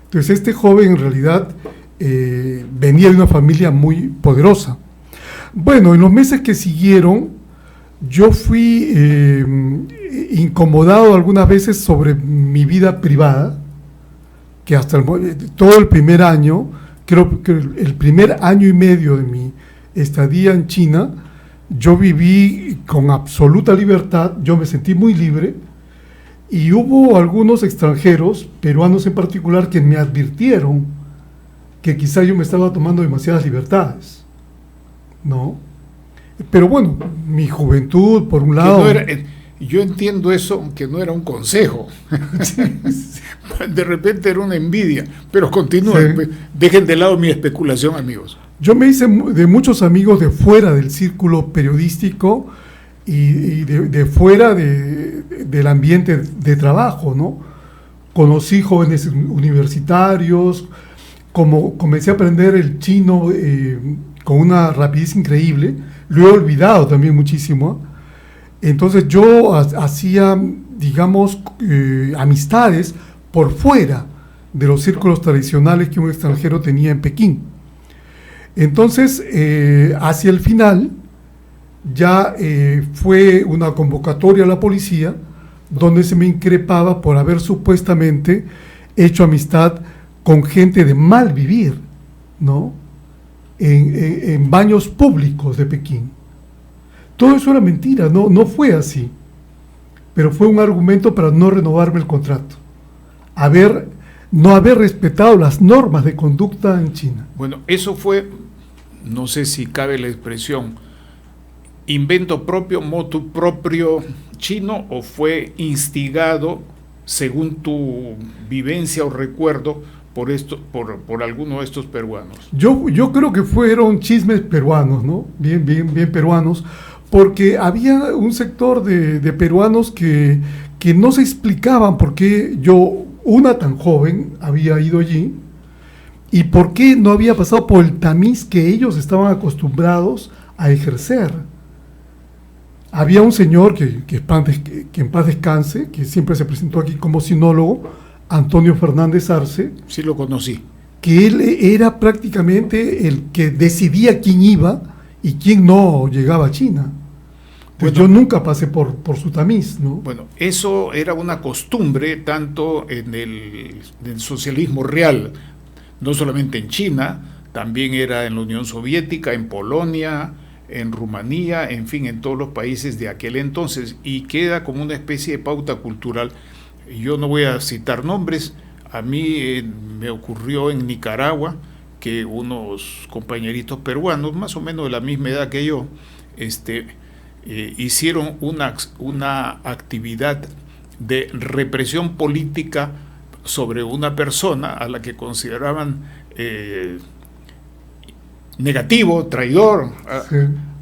S3: Entonces este joven en realidad venía de una familia muy poderosa. Bueno, en los meses que siguieron yo fui incomodado algunas veces sobre mi vida privada, que hasta todo el primer año, creo que el primer año y medio de mi estadía en China, yo viví con absoluta libertad, yo me sentí muy libre, y hubo algunos extranjeros, peruanos en particular, que me advirtieron que quizá yo me estaba tomando demasiadas libertades, ¿no? Pero bueno, mi juventud, por un lado...
S2: Yo entiendo eso, aunque no era un consejo. De repente era una envidia, pero continúen, sí. Dejen de lado mi especulación, amigos.
S3: Yo me hice de muchos amigos de fuera del círculo periodístico y de fuera del ambiente de trabajo, ¿no? Conocí jóvenes universitarios, comencé a aprender el chino con una rapidez increíble, lo he olvidado también muchísimo. Entonces yo hacía, digamos, amistades por fuera de los círculos tradicionales que un extranjero tenía en Pekín. Entonces, hacia el final, ya fue una convocatoria a la policía donde se me increpaba por haber supuestamente hecho amistad con gente de mal vivir, ¿no? En baños públicos de Pekín. Todo eso era mentira, no fue así. Pero fue un argumento para no renovarme el contrato. No haber respetado las normas de conducta en China.
S2: Bueno, eso fue, no sé si cabe la expresión, invento propio, motu proprio chino, o fue instigado, según tu vivencia o recuerdo, por alguno de estos peruanos.
S3: Yo creo que fueron chismes peruanos, ¿no? Bien peruanos, porque había un sector de peruanos que no se explicaban por qué yo, una tan joven, había ido allí y por qué no había pasado por el tamiz que ellos estaban acostumbrados a ejercer. Había un señor que en paz descanse, que siempre se presentó aquí como sinólogo, Antonio Fernández Arce.
S2: Sí, lo conocí.
S3: Que él era prácticamente el que decidía quién iba y quién no llegaba a China. Pues yo nunca pasé por su tamiz, ¿no?
S2: Bueno, eso era una costumbre tanto en el socialismo real, no solamente en China, también era en la Unión Soviética, en Polonia, en Rumanía, en fin, en todos los países de aquel entonces, y queda como una especie de pauta cultural. Yo no voy a citar nombres, a mí me ocurrió en Nicaragua que unos compañeritos peruanos, más o menos de la misma edad que yo, hicieron una actividad de represión política sobre una persona a la que consideraban negativo, traidor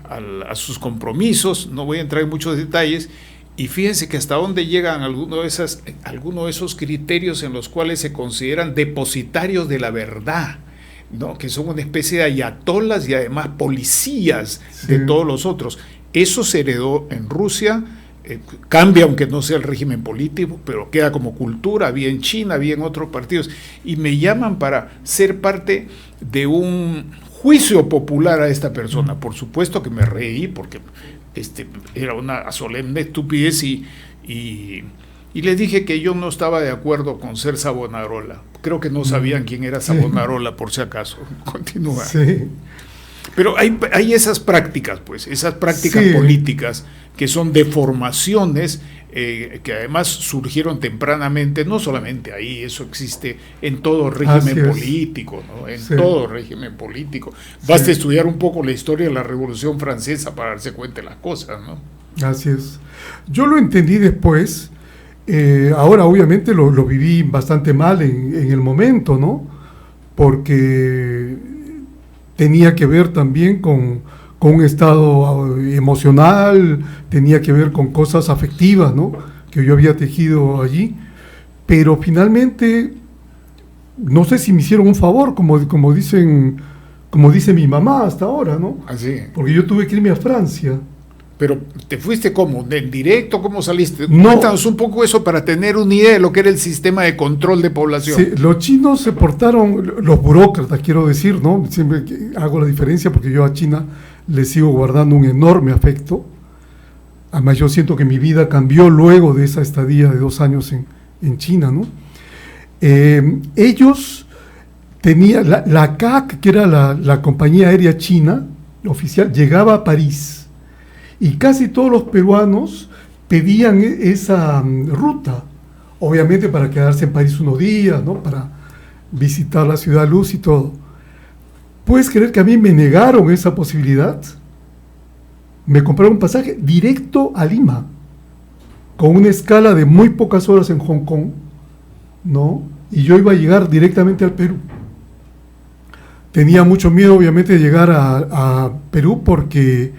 S2: a sus compromisos. No voy a entrar en muchos detalles, y fíjense que hasta dónde llegan algunos de esos criterios en los cuales se consideran depositarios de la verdad, ¿no? Que son una especie de ayatolas y además policías de todos los otros. Eso se heredó en Rusia, cambia aunque no sea el régimen político, pero queda como cultura, había en China, había en otros partidos, y me llaman para ser parte de un juicio popular a esta persona. Por supuesto que me reí, porque era una solemne estupidez, y les dije que yo no estaba de acuerdo con ser Savonarola. Creo que no sabían quién era Savonarola, por si acaso. Continúa.
S3: Sí.
S2: Pero hay esas prácticas, pues, esas prácticas políticas que son deformaciones que además surgieron tempranamente, no solamente ahí, eso existe en todo régimen político, ¿no? En todo régimen político. Basta estudiar un poco la historia de la Revolución Francesa para darse cuenta de las cosas, ¿no?
S3: Así es. Yo lo entendí después, ahora obviamente lo viví bastante mal en el momento, ¿no? Porque tenía que ver también con un estado emocional, tenía que ver con cosas afectivas, ¿no? Que yo había tejido allí, pero finalmente no sé si me hicieron un favor, como dice mi mamá hasta ahora, ¿no?
S2: Así.
S3: Porque yo tuve que irme a Francia.
S2: Pero ¿te fuiste cómo? ¿En directo? ¿Cómo saliste?
S3: No.
S2: Cuéntanos un poco eso para tener una idea de lo que era el sistema de control de población.
S3: Sí, los chinos se portaron, los burócratas quiero decir, ¿no? Siempre hago la diferencia porque yo a China le sigo guardando un enorme afecto. Además yo siento que mi vida cambió luego de esa estadía de 2 años en China, ¿no? Ellos tenían, la CAC, que era la compañía aérea china oficial, llegaba a París. Y casi todos los peruanos pedían esa ruta, obviamente para quedarse en París unos días, ¿no? Para visitar la Ciudad Luz y todo. ¿Puedes creer que a mí me negaron esa posibilidad? Me compraron un pasaje directo a Lima, con una escala de muy pocas horas en Hong Kong, ¿no? Y yo iba a llegar directamente al Perú. Tenía mucho miedo, obviamente, de llegar a Perú porque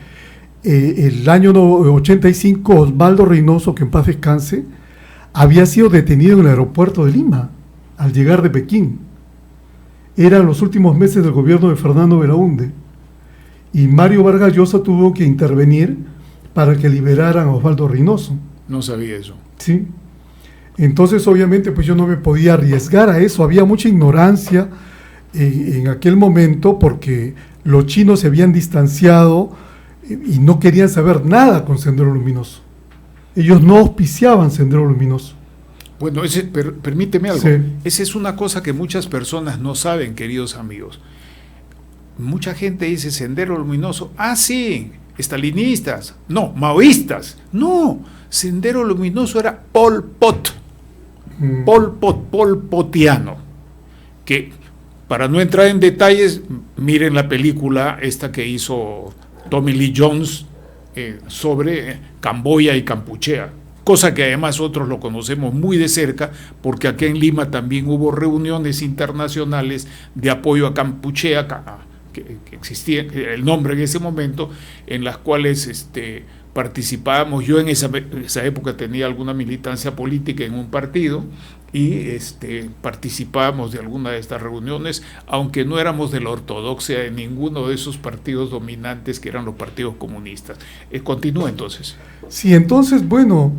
S3: el año 85, Osvaldo Reynoso, que en paz descanse, había sido detenido en el aeropuerto de Lima al llegar de Pekín. Eran los últimos meses del gobierno de Fernando Belaúnde y Mario Vargas Llosa tuvo que intervenir para que liberaran a Osvaldo Reynoso.
S2: No sabía eso.
S3: Sí. Entonces, obviamente, pues yo no me podía arriesgar a eso. Había mucha ignorancia en aquel momento porque los chinos se habían distanciado y no querían saber nada con Sendero Luminoso. Ellos no auspiciaban Sendero Luminoso.
S2: Bueno, permíteme algo.
S3: Sí.
S2: Esa es una cosa que muchas personas no saben, queridos amigos. Mucha gente dice Sendero Luminoso. Ah, sí, estalinistas. No, maoístas. No, Sendero Luminoso era Pol Pot. Pol Potiano. Que, para no entrar en detalles, miren la película esta que hizo Tommy Lee Jones sobre Camboya y Kampuchea. Cosa que además otros lo conocemos muy de cerca, porque aquí en Lima también hubo reuniones internacionales de apoyo a Kampuchea, que existía el nombre en ese momento, en las cuales participábamos. Yo en esa época tenía alguna militancia política en un partido y participábamos de alguna de estas reuniones, aunque no éramos de la ortodoxia de ninguno de esos partidos dominantes que eran los partidos comunistas. Continúa entonces.
S3: Sí, entonces, bueno,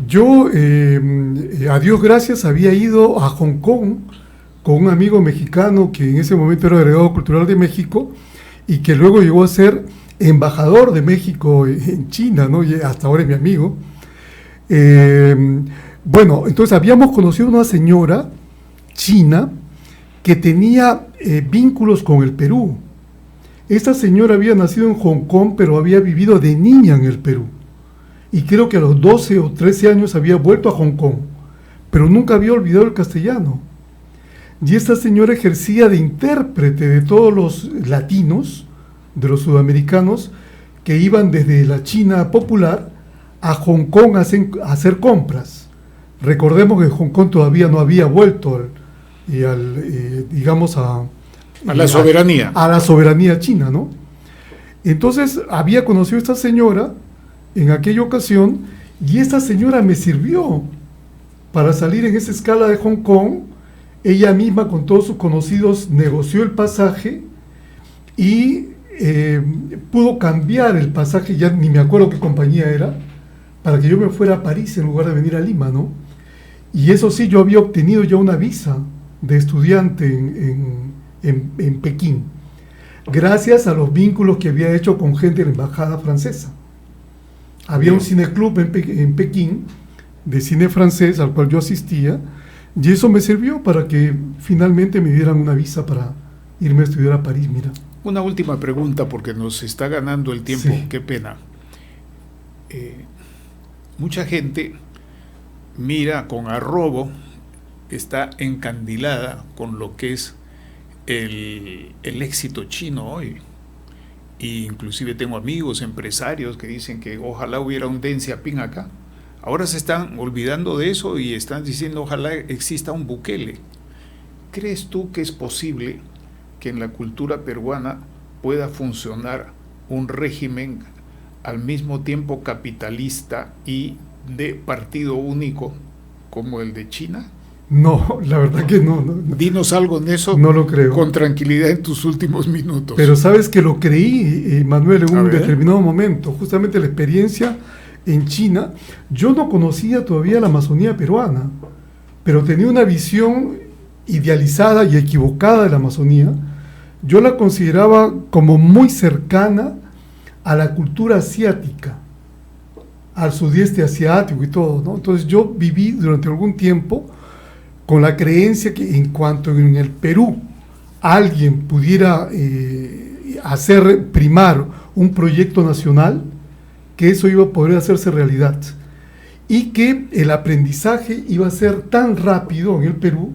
S3: yo, a Dios gracias, había ido a Hong Kong con un amigo mexicano que en ese momento era agregado cultural de México y que luego llegó a ser embajador de México en China, ¿no? Y hasta ahora es mi amigo. Bueno, entonces habíamos conocido a una señora china que tenía vínculos con el Perú. Esta señora había nacido en Hong Kong, pero había vivido de niña en el Perú. Y creo que a los 12 o 13 años había vuelto a Hong Kong, pero nunca había olvidado el castellano. Y esta señora ejercía de intérprete de todos los latinos, de los sudamericanos, que iban desde la China popular a Hong Kong a hacer compras. Recordemos que Hong Kong todavía no había vuelto digamos a
S2: la soberanía.
S3: A la soberanía china, ¿no? Entonces había conocido a esta señora en aquella ocasión y esta señora me sirvió para salir en esa escala de Hong Kong. Ella misma con todos sus conocidos negoció el pasaje y pudo cambiar el pasaje, ya ni me acuerdo qué compañía era, para que yo me fuera a París en lugar de venir a Lima, ¿no? Y eso sí, yo había obtenido ya una visa de estudiante en Pekín, gracias a los vínculos que había hecho con gente de la embajada francesa. Había un cineclub en Pekín, de cine francés, al cual yo asistía, y eso me sirvió para que finalmente me dieran una visa para irme a estudiar a París, mira.
S2: Una última pregunta, porque nos está ganando el tiempo,
S3: Sí.
S2: Qué pena. Mucha gente mira con arrobo, está encandilada con lo que es el éxito chino hoy. Y inclusive tengo amigos, empresarios que dicen que ojalá hubiera un Deng Xiaoping acá. Ahora se están olvidando de eso y están diciendo ojalá exista un Bukele. ¿Crees tú que es posible que en la cultura peruana pueda funcionar un régimen al mismo tiempo capitalista y de partido único como el de China?
S3: No, la verdad que no.
S2: Dinos algo en eso.
S3: No lo creo.
S2: Con tranquilidad en tus últimos minutos.
S3: Pero sabes que lo creí, Manuel, en
S2: A
S3: un
S2: ver.
S3: determinado momento, justamente la experiencia en China. Yo no conocía todavía la Amazonía peruana, pero tenía una visión idealizada y equivocada de la Amazonía. Yo la consideraba como muy cercana a la cultura asiática, al sudeste asiático y todo, ¿no? Entonces yo viví durante algún tiempo con la creencia que en cuanto en el Perú alguien pudiera hacer primar un proyecto nacional, que eso iba a poder hacerse realidad y que el aprendizaje iba a ser tan rápido en el Perú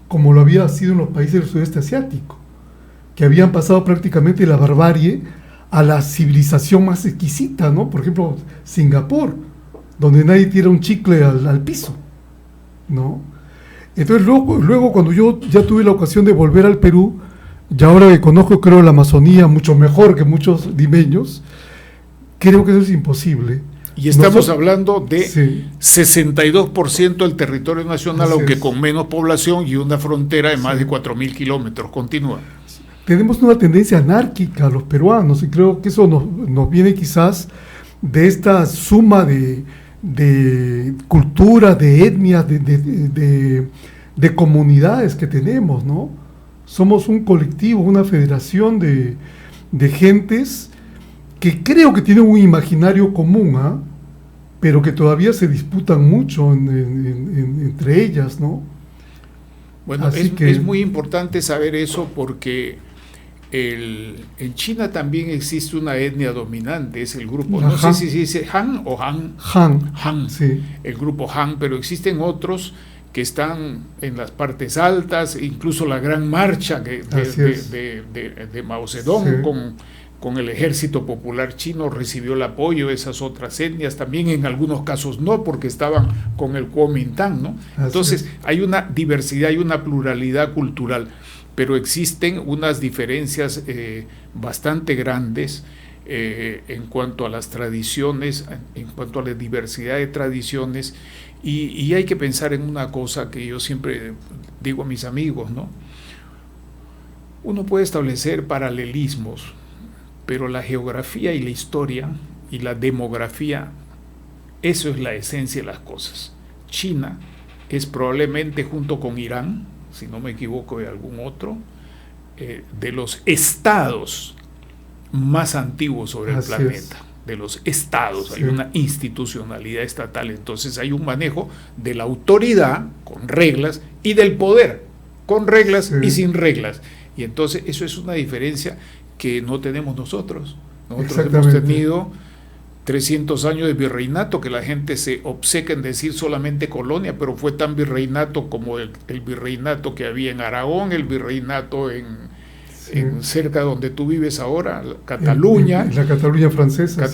S3: como lo había sido en los países del sudeste asiático, que habían pasado prácticamente de la barbarie a la civilización más exquisita, ¿no? Por ejemplo, Singapur, donde nadie tira un chicle al piso, ¿no? Entonces luego cuando yo ya tuve la ocasión de volver al Perú, ya ahora que conozco, creo, la Amazonía mucho mejor que muchos limeños, creo que eso es imposible.
S2: Y estamos hablando de 62% del territorio nacional,
S3: Así
S2: aunque
S3: es.
S2: con menos población y una frontera de más de 4.000 kilómetros. Continúa.
S3: Tenemos una tendencia anárquica los peruanos, y creo que eso nos viene quizás de esta suma de culturas, de etnias, de comunidades que tenemos, ¿no? Somos un colectivo, una federación de gentes que creo que tienen un imaginario común, ¿ah? Pero que todavía se disputan mucho entre ellas, ¿no?
S2: Bueno, es muy importante saber eso porque en China también existe una etnia dominante, es el grupo, no sé si se dice Han o Han. Han,
S3: sí.
S2: El grupo Han, pero existen otros que están en las partes altas, incluso la gran marcha de Mao Zedong, sí, con el ejército popular chino recibió el apoyo de esas otras etnias, también en algunos casos no, porque estaban con el Kuomintang, ¿no? Entonces hay una diversidad, hay una pluralidad cultural, pero existen unas diferencias bastante grandes en cuanto a las tradiciones, en cuanto a la diversidad de tradiciones, y hay que pensar en una cosa que yo siempre digo a mis amigos, ¿no? Uno puede establecer paralelismos, pero la geografía y la historia y la demografía, eso es la esencia de las cosas. China es probablemente, junto con Irán, si no me equivoco de algún otro, de los estados más antiguos sobre el planeta. De los estados, hay una institucionalidad estatal, entonces hay un manejo de la autoridad con reglas y del poder con reglas y sin reglas, y entonces eso es una diferencia que no tenemos nosotros. Nosotros hemos tenido 300 años de virreinato, que la gente se obceca en decir solamente colonia, pero fue tan virreinato como el virreinato que había en Aragón, el virreinato en cerca donde tú vives ahora, Cataluña,
S3: la Cataluña francesa,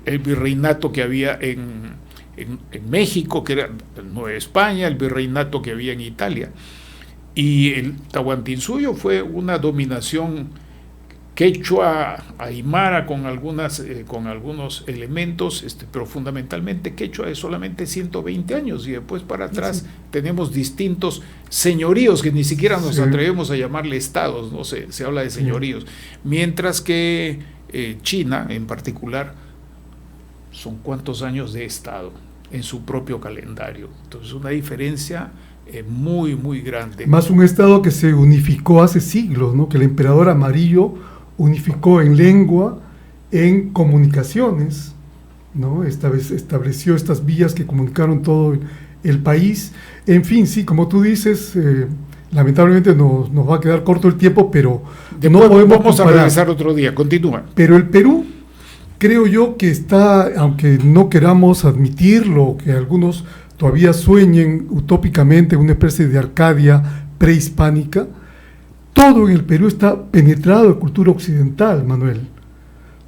S2: el virreinato que había en México, que era Nueva España, el virreinato que había en Italia, y el Tahuantinsuyo fue una dominación quechua, aymara, con algunos elementos, pero fundamentalmente quechua es solamente 120 años, y después para atrás tenemos distintos señoríos que ni siquiera nos atrevemos a llamarle estados, no sé, se habla de señoríos, mientras que China en particular son cuántos años de estado en su propio calendario, entonces una diferencia muy muy grande.
S3: Más un estado que se unificó hace siglos, ¿no? Que el emperador Amarillo unificó en lengua, en comunicaciones, ¿no? Estableció estas vías que comunicaron todo el país. En fin, sí, como tú dices, lamentablemente nos va a quedar corto el tiempo, pero
S2: no podemos vamos comparar. A regresar otro día, continúa.
S3: Pero el Perú, creo yo que está, aunque no queramos admitirlo, que algunos todavía sueñen utópicamente una especie de Arcadia prehispánica, todo en el Perú está penetrado de cultura occidental, Manuel.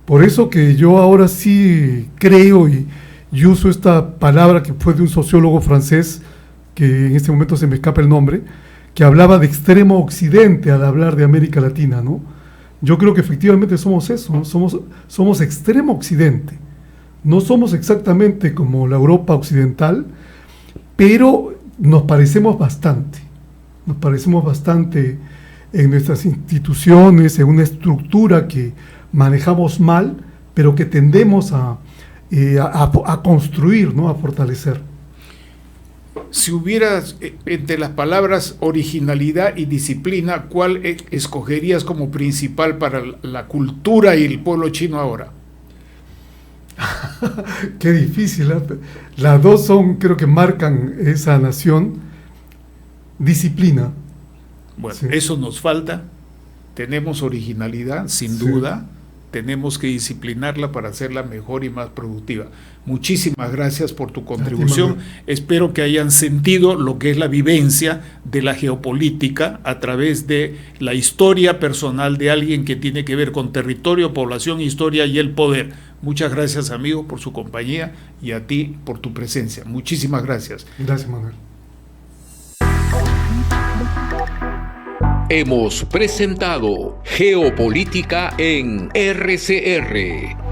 S3: Por eso que yo ahora sí creo y uso esta palabra que fue de un sociólogo francés, que en este momento se me escapa el nombre, que hablaba de extremo occidente al hablar de América Latina, ¿no? Yo creo que efectivamente somos eso, ¿no? Somos extremo occidente. No somos exactamente como la Europa occidental, pero nos parecemos bastante. Nos parecemos bastante en nuestras instituciones, en una estructura que manejamos mal, pero que tendemos a construir, ¿no? A fortalecer.
S2: Si hubieras, entre las palabras originalidad y disciplina, ¿cuál escogerías como principal para la cultura y el pueblo chino ahora?
S3: Qué difícil, ¿eh? Las dos creo que marcan esa nación. Disciplina.
S2: Bueno, eso nos falta. Tenemos originalidad, sin duda. tenemos que disciplinarla para hacerla mejor y más productiva. Muchísimas gracias por tu contribución. Espero que hayan sentido lo que es la vivencia de la geopolítica a través de la historia personal de alguien que tiene que ver con territorio, población, historia y el poder. Muchas gracias, amigo, por su compañía, y a ti por tu presencia. Muchísimas gracias.
S3: Gracias, Manuel.
S1: Hemos presentado Geopolítica en RCR.